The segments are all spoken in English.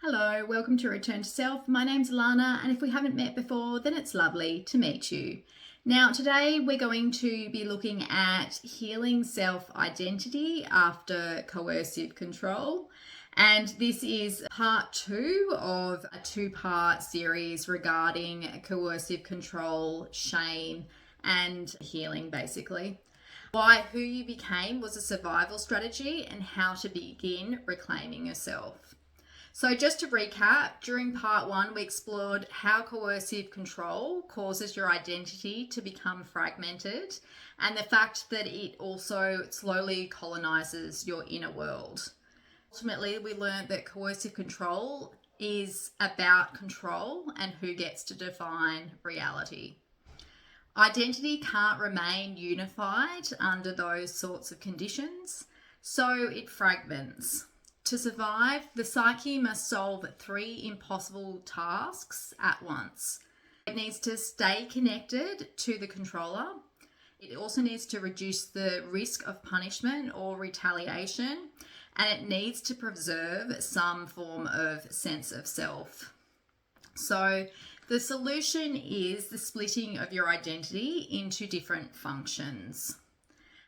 Hello, welcome to Return to Self. My name's Alana, and if we haven't met before, then it's lovely to meet you. Now, today we're going to be looking at healing self-identity after coercive control. And this is part 2 of a 2-part series regarding coercive control, shame, and healing, basically. Why who you became was a survival strategy and how to begin reclaiming yourself. So just to recap, during part 1, we explored how coercive control causes your identity to become fragmented and the fact that it also slowly colonizes your inner world. Ultimately, we learned that coercive control is about control and who gets to define reality. Identity can't remain unified under those sorts of conditions, so it fragments. To survive, the psyche must solve 3 impossible tasks at once. It needs to stay connected to the controller. It also needs to reduce the risk of punishment or retaliation, and it needs to preserve some form of sense of self. So the solution is the splitting of your identity into different functions.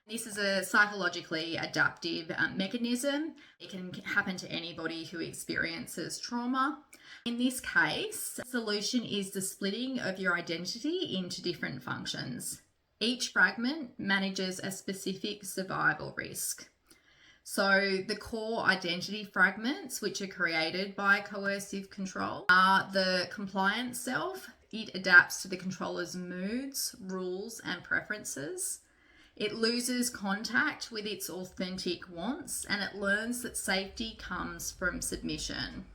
This is a psychologically adaptive mechanism. It can happen to anybody who experiences trauma. In this case, the solution is the splitting of your identity into different functions. Each fragment manages a specific survival risk. So the core identity fragments, which are created by coercive control, are the compliant self. It adapts to the controller's moods, rules, and preferences. It loses contact with its authentic wants, and it learns that safety comes from submission.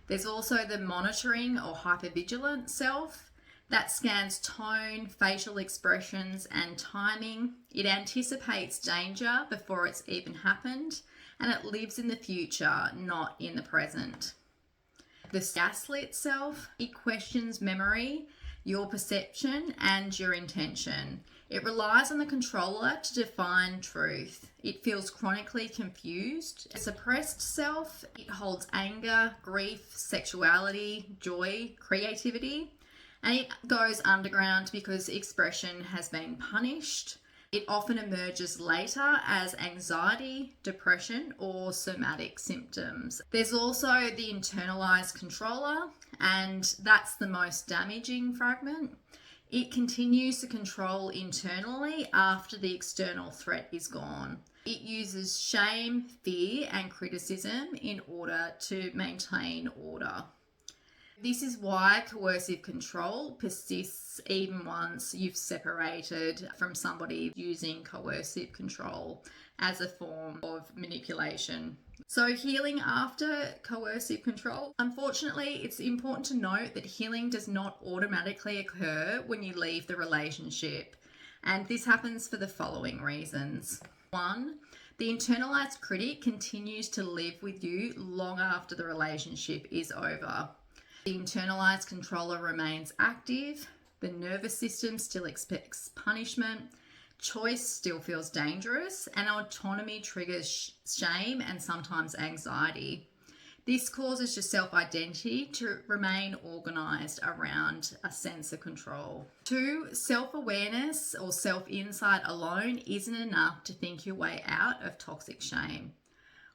There's also the monitoring or hypervigilant self that scans tone, facial expressions, and timing. It anticipates danger before it's even happened, and it lives in the future, not in the present. The gaslit self, it questions memory, your perception, and your intention. It relies on the controller to define truth. It feels chronically confused. A suppressed self, it holds anger, grief, sexuality, joy, creativity, and it goes underground because expression has been punished. It often emerges later as anxiety, depression, or somatic symptoms. There's also the internalized controller, and that's the most damaging fragment. It continues to control internally after the external threat is gone. It uses shame, fear, and criticism in order to maintain order. This is why coercive control persists even once you've separated from somebody using coercive control as a form of manipulation. So healing after coercive control. Unfortunately, it's important to note that healing does not automatically occur when you leave the relationship. And this happens for the following reasons. 1, the internalized critic continues to live with you long after the relationship is over. The internalized controller remains active. The nervous system still expects punishment. Choice still feels dangerous, and autonomy triggers shame and sometimes anxiety. This causes your self-identity to remain organized around a sense of control. 2, self-awareness or self-insight alone isn't enough to think your way out of toxic shame.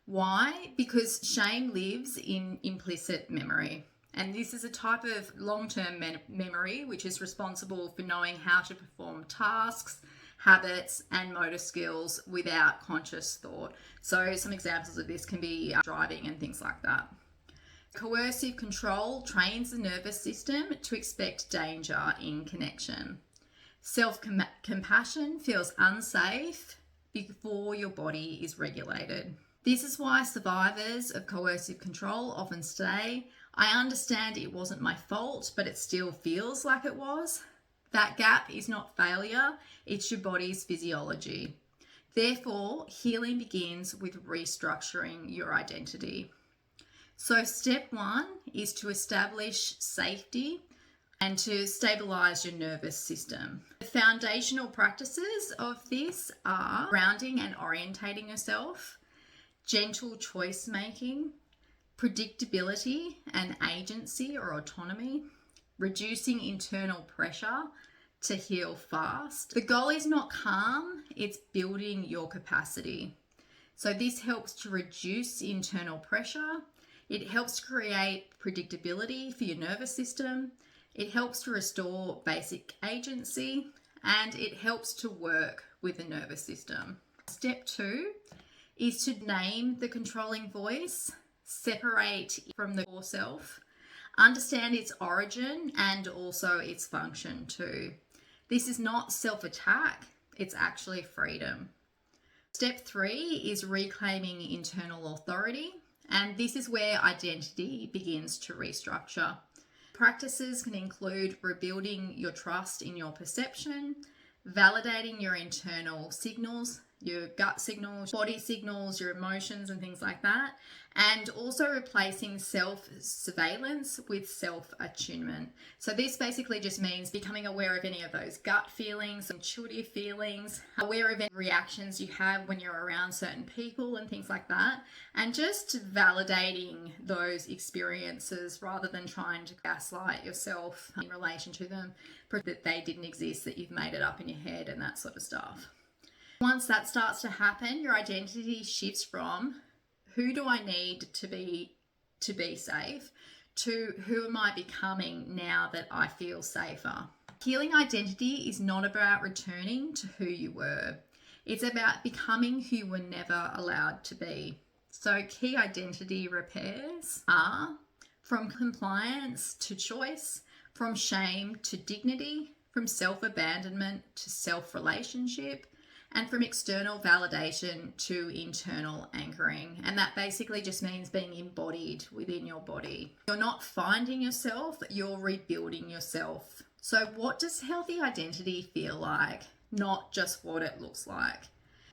Why? Because shame lives in implicit memory. And this is a type of long-term memory which is responsible for knowing how to perform tasks, habits, and motor skills without conscious thought. So some examples of this can be driving and things like that. Coercive control trains the nervous system to expect danger in connection. Self-compassion feels unsafe before your body is regulated. This is why survivors of coercive control often say, "I understand it wasn't my fault, but it still feels like it was." That gap is not failure, it's your body's physiology. Therefore, healing begins with restructuring your identity. So step 1 is to establish safety and to stabilize your nervous system. The foundational practices of this are grounding and orientating yourself, gentle choice making, predictability and agency or autonomy, reducing internal pressure to heal fast. The goal is not calm, it's building your capacity. So this helps to reduce internal pressure. It helps to create predictability for your nervous system. It helps to restore basic agency, and it helps to work with the nervous system. Step 2 is to name the controlling voice, separate from the core self, understand its origin and also its function too. This is not self-attack, it's actually freedom. Step 3 is reclaiming internal authority, and this is where identity begins to restructure. Practices can include rebuilding your trust in your perception, validating your internal signals, your gut signals, body signals, your emotions and things like that, and also replacing self-surveillance with self-attunement. So this basically just means becoming aware of any of those gut feelings, intuitive feelings, aware of any reactions you have when you're around certain people and things like that, and just validating those experiences rather than trying to gaslight yourself in relation to them, that they didn't exist, that you've made it up in your head and that sort of stuff. Once that starts to happen, your identity shifts from who do I need to be safe to who am I becoming now that I feel safer. Healing identity is not about returning to who you were. It's about becoming who you were never allowed to be. So key identity repairs are from compliance to choice, from shame to dignity, from self-abandonment to self-relationship, and from external validation to internal anchoring. And that basically just means being embodied within your body. You're not finding yourself, you're rebuilding yourself. So what does healthy identity feel like? Not just what it looks like.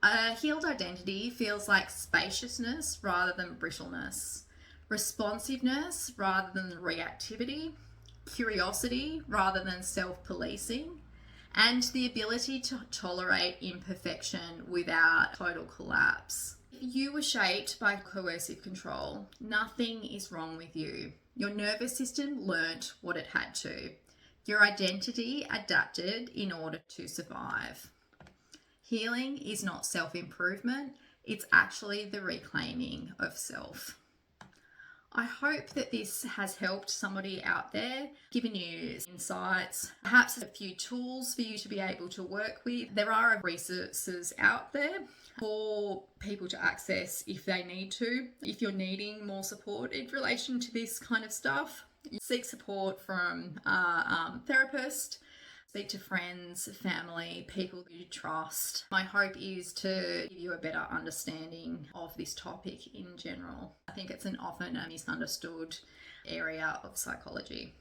A healed identity feels like spaciousness rather than brittleness, responsiveness rather than reactivity, curiosity rather than self-policing, and the ability to tolerate imperfection without total collapse. If you were shaped by coercive control, nothing is wrong with you. Your nervous system learnt what it had to. Your identity adapted in order to survive. Healing is not self-improvement, it's actually the reclaiming of self. I hope that this has helped somebody out there, given you insights, perhaps a few tools for you to be able to work with. There are resources out there for people to access if they need to. If you're needing more support in relation to this kind of stuff, seek support from a therapist. Speak to friends, family, people you trust. My hope is to give you a better understanding of this topic in general. I think it's often a misunderstood area of psychology.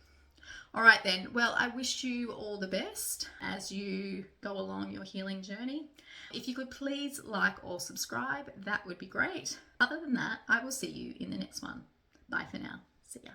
All right then, well, I wish you all the best as you go along your healing journey. If you could please like or subscribe, that would be great. Other than that, I will see you in the next one. Bye for now. See ya.